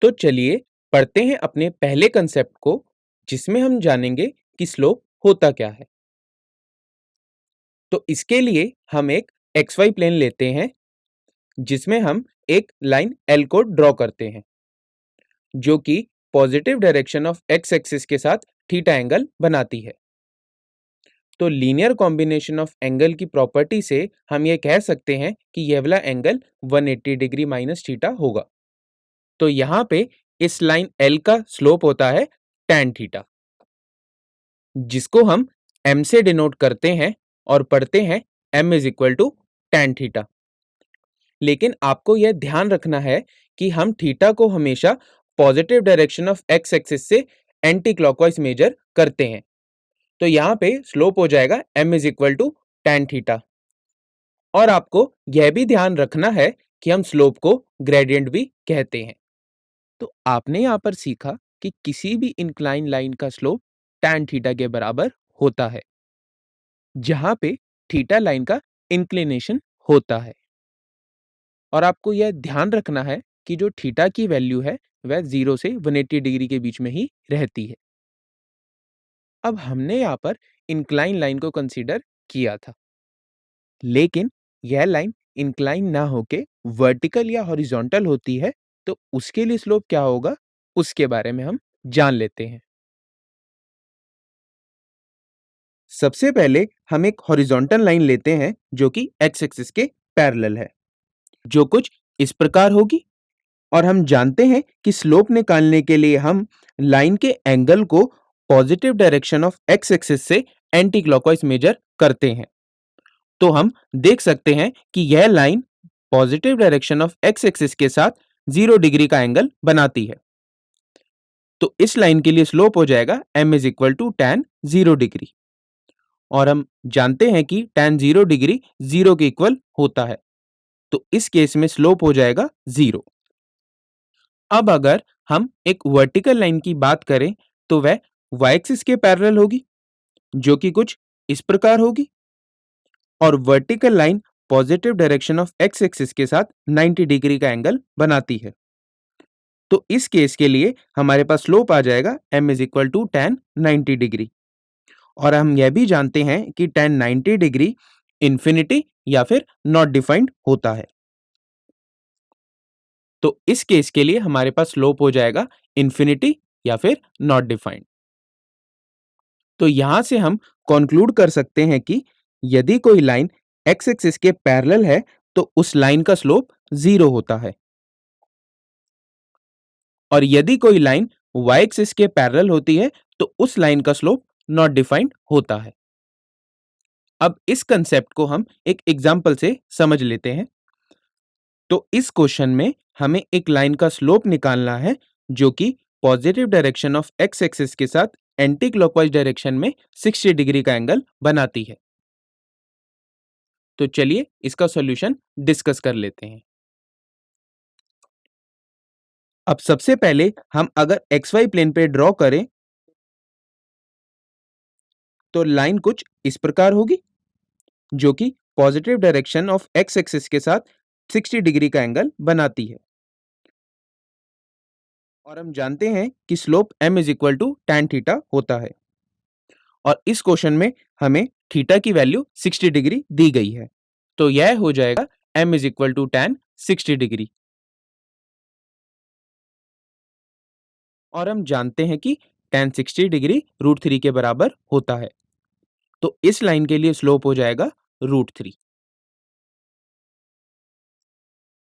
तो चलिए पढ़ते हैं अपने पहले कंसेप्ट को जिसमें हम जानेंगे कि स्लोप होता क्या है। तो इसके लिए हम एक XY प्लेन लेते हैं जिसमें हम एक लाइन L को ड्रॉ करते हैं जो कि positive direction of X axis के साथ थीटा एंगल बनाती है। तो लीनियर कॉम्बिनेशन ऑफ एंगल की प्रॉपर्टी से हम ये कह सकते हैं कि यह वाला एंगल 180 डिग्री माइनस थीटा होगा। तो यहाँ पे इस लाइन L का स्लोप होता है tan थीटा, जिसको हम m से डिनोट करते हैं और पढ़ते हैं m is equal to tan theta. लेकिन आपको यह ध्यान रखना है कि हम थीटा को हमेशा positive direction of x axis से एंटी क्लॉकवाइज मेजर करते हैं। तो यहाँ पे स्लोप हो जाएगा m is equal to tan theta. और आपको यह भी ध्यान रखना है कि हम स्लोप को ग्रेडियंट भी कहते हैं। तो आपने यहाँ पर सीखा कि किसी भी इंक्लाइन लाइन का स्लोप tan थीटा के बराबर होता है, जहां पे थीटा लाइन का इंक्लिनेशन होता है। और आपको यह ध्यान रखना है कि जो थीटा की वैल्यू है वह 0 से 180 डिग्री के बीच में ही रहती है। अब हमने यहाँ पर इंक्लाइन लाइन को कंसीडर किया था, लेकिन यह लाइन इंक्लाइन ना होके वर्टिकल या हॉरिजॉन्टल होती है, तो उसके लिए स्लोप क्या होगा उसके बारे में हम जान लेते हैं। सबसे पहले हम एक हॉरिजॉन्टल लाइन लेते हैं जो कि x एक्सिस के पैरेलल है, जो कुछ इस प्रकार होगी। और हम जानते हैं कि स्लोप निकालने के लिए हम लाइन के एंगल को positive direction of x axis से एंटी क्लॉकवाइज मेजर करते हैं। तो हम देख सकते हैं कि यह line positive direction of x axis के साथ 0 डिग्री का एंगल बनाती है। तो इस लाइन के लिए स्लोप हो जाएगा m is equal to tan 0 degree. और हम जानते हैं कि tan 0 डिग्री 0 के इक्वल होता है, तो इस केस में स्लोप हो जाएगा 0। अब अगर हम एक वर्टिकल लाइन की बात करें तो वह y एक्सिस के पैरेलल होगी, जो कि कुछ इस प्रकार होगी। और vertical line positive direction of x axis के साथ 90 डिग्री का एंगल बनाती है। तो इस केस के लिए हमारे पास स्लोप आ जाएगा m is equal to tan 90 degree. और हम यह भी जानते हैं कि tan 90 डिग्री इंफिनिटी या फिर नॉट डिफाइंड होता है। तो इस केस के लिए हमारे पास स्लोप हो जाएगा इंफिनिटी या फिर नॉट डिफाइंड। तो यहां से हम कंक्लूड कर सकते हैं कि यदि कोई लाइन x एक्सिस के पैरेलल है तो उस लाइन का स्लोप 0 होता है। और यदि कोई लाइन y एक्सिस के पैरेलल होती है तो उस लाइन का स्लोप नॉट डिफाइंड होता है। अब इस कंसेप्ट को हम एक एग्जांपल से समझ लेते हैं। तो इस क्वेश्चन में हमें एक लाइन का स्लोप निकालना है जो कि positive direction of x axis के साथ एंटी क्लॉकवाइज डायरेक्शन में 60 डिग्री का एंगल बनाती है। तो चलिए इसका सॉल्यूशन डिस्कस कर लेते हैं। अब सबसे पहले हम अगर XY प्लेन पे ड्रॉ करें तो लाइन कुछ इस प्रकार होगी, जो कि positive direction of x axis के साथ 60 डिग्री का एंगल बनाती है। और हम जानते हैं कि slope m is equal to tan theta होता है। और इस क्वेश्चन में हमें थीटा की वैल्यू 60 डिग्री दी गई है, तो यह हो जाएगा m is equal to tan 60 degree. और हम जानते हैं कि tan 60 डिग्री √3 के बराबर होता है, तो इस लाइन के लिए स्लोप हो जाएगा √3।